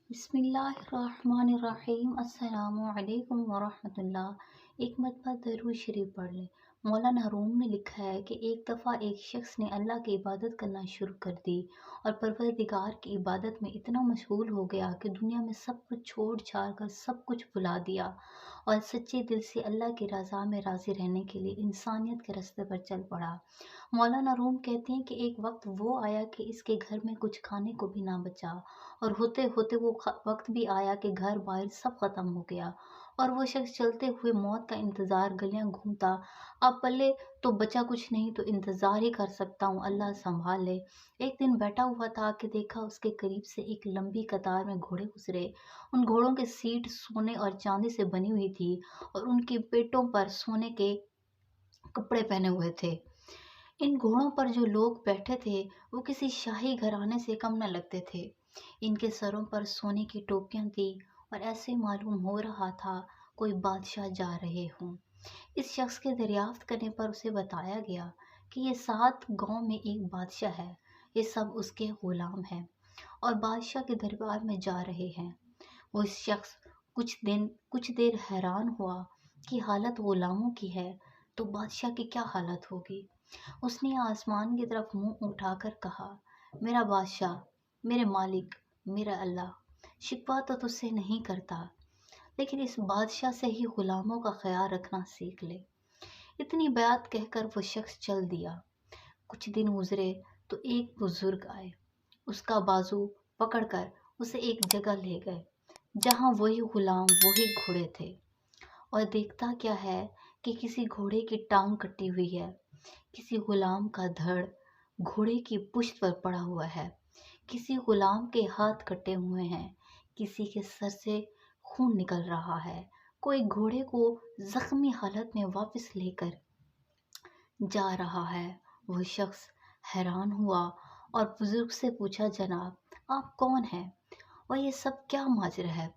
بسم اللہ الرحمن الرحیم۔ السلام علیکم ورحمۃ اللہ۔ ایک مرتبہ درود شریف پڑھ لیں۔ مولانا روم نے لکھا ہے کہ ایک دفعہ ایک شخص نے اللہ کی عبادت کرنا شروع کر دی اور پروردگار کی عبادت میں اتنا مشغول ہو گیا کہ دنیا میں سب کچھ چھوڑ چھاڑ کر سب کچھ بھلا دیا اور سچے دل سے اللہ کی رضا میں راضی رہنے کے لیے انسانیت کے راستے پر چل پڑا۔ مولانا روم کہتے ہیں کہ ایک وقت وہ آیا کہ اس کے گھر میں کچھ کھانے کو بھی نہ بچا، اور ہوتے ہوتے وہ وقت بھی آیا کہ گھر بار سب ختم ہو گیا اور وہ شخص چلتے ہوئے موت کا انتظار گلیاں گھومتا، اب پلے تو بچا کچھ نہیں تو انتظار ہی کر سکتا ہوں، اللہ سنبھال لے۔ ایک دن بیٹھا ہوا تھا کہ دیکھا اس کے قریب سے ایک لمبی قطار میں گھوڑے گزرے۔ ان گھوڑوں کی سیٹ سونے اور چاندی سے بنی ہوئی تھی اور ان کی پیٹوں پر سونے کے کپڑے پہنے ہوئے تھے۔ ان گھوڑوں پر جو لوگ بیٹھے تھے وہ کسی شاہی گھرانے سے کم نہ لگتے تھے۔ ان کے سروں پر سونے کی ٹوپیاں تھیں اور ایسے معلوم ہو رہا تھا کوئی بادشاہ جا رہے ہوں۔ اس شخص کے دریافت کرنے پر اسے بتایا گیا کہ یہ 7 گاؤں میں ایک بادشاہ ہے، یہ سب اس کے غلام ہیں اور بادشاہ کے دربار میں جا رہے ہیں۔ وہ شخص کچھ دیر حیران ہوا کہ حالت غلاموں کی ہے تو بادشاہ کی کیا حالت ہوگی۔ اس نے آسمان کی طرف منہ اٹھا کر کہا، میرا بادشاہ، میرے مالک، میرا اللہ، شکوہ تو تجھ سے نہیں کرتا، لیکن اس بادشاہ سے ہی غلاموں کا خیال رکھنا سیکھ لے۔ اتنی بات کہہ کر وہ شخص چل دیا۔ کچھ دن گزرے تو ایک بزرگ آئے، اس کا بازو پکڑ کر اسے ایک جگہ لے گئے جہاں وہی غلام وہی گھوڑے تھے، اور دیکھتا کیا ہے کہ کسی گھوڑے کی ٹانگ کٹی ہوئی ہے، کسی غلام کا دھڑ گھوڑے کی پشت پر پڑا ہوا ہے، کسی غلام کے ہاتھ کٹے ہوئے ہیں، کسی کے سر سے خون نکل رہا ہے، کوئی گھوڑے کو زخمی حالت میں واپس لے کر جا رہا ہے۔ وہ شخص حیران ہوا اور بزرگ سے پوچھا، جناب آپ کون ہیں اور یہ سب کیا ماجرا ہے؟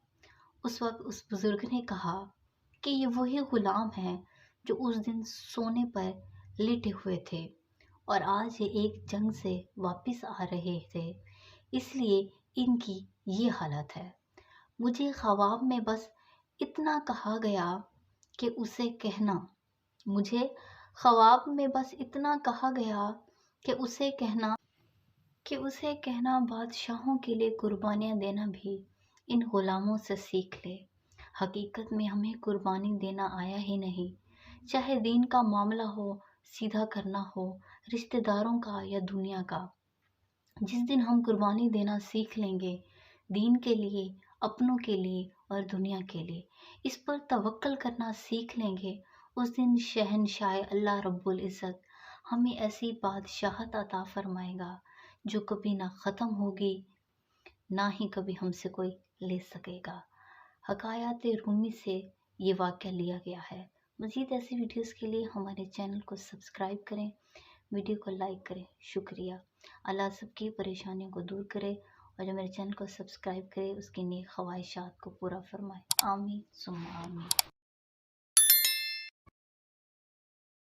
اس وقت اس بزرگ نے کہا کہ یہ وہی غلام ہیں جو اس دن سونے پر لیٹے ہوئے تھے اور آج یہ ایک جنگ سے واپس آ رہے تھے، اس لیے ان کی یہ حالت ہے۔ مجھے خواب میں بس اتنا کہا گیا کہ اسے کہنا مجھے خواب میں بس اتنا کہا گیا کہ اسے کہنا بادشاہوں کے لیے قربانیاں دینا بھی ان غلاموں سے سیکھ لے۔ حقیقت میں ہمیں قربانی دینا آیا ہی نہیں، چاہے دین کا معاملہ ہو، سیدھا کرنا ہو، رشتہ داروں کا یا دنیا کا۔ جس دن ہم قربانی دینا سیکھ لیں گے، دین کے لیے، اپنوں کے لیے اور دنیا کے لیے، اس پر توکل کرنا سیکھ لیں گے، اس دن شہنشاہ اللہ رب العزت ہمیں ایسی بادشاہت عطا فرمائے گا جو کبھی نہ ختم ہوگی، نہ ہی کبھی ہم سے کوئی لے سکے گا۔ حکایات رومی سے یہ واقعہ لیا گیا ہے۔ مزید ایسی ویڈیوز کے لیے ہمارے چینل کو سبسکرائب کریں، ویڈیو کو لائک کریں۔ شکریہ۔ اللہ سب کی پریشانیوں کو دور کرے اور جو میرے چینل کو سبسکرائب کرے اس کی نیک خواہشات کو پورا فرمائے۔ آمین ثم آمین۔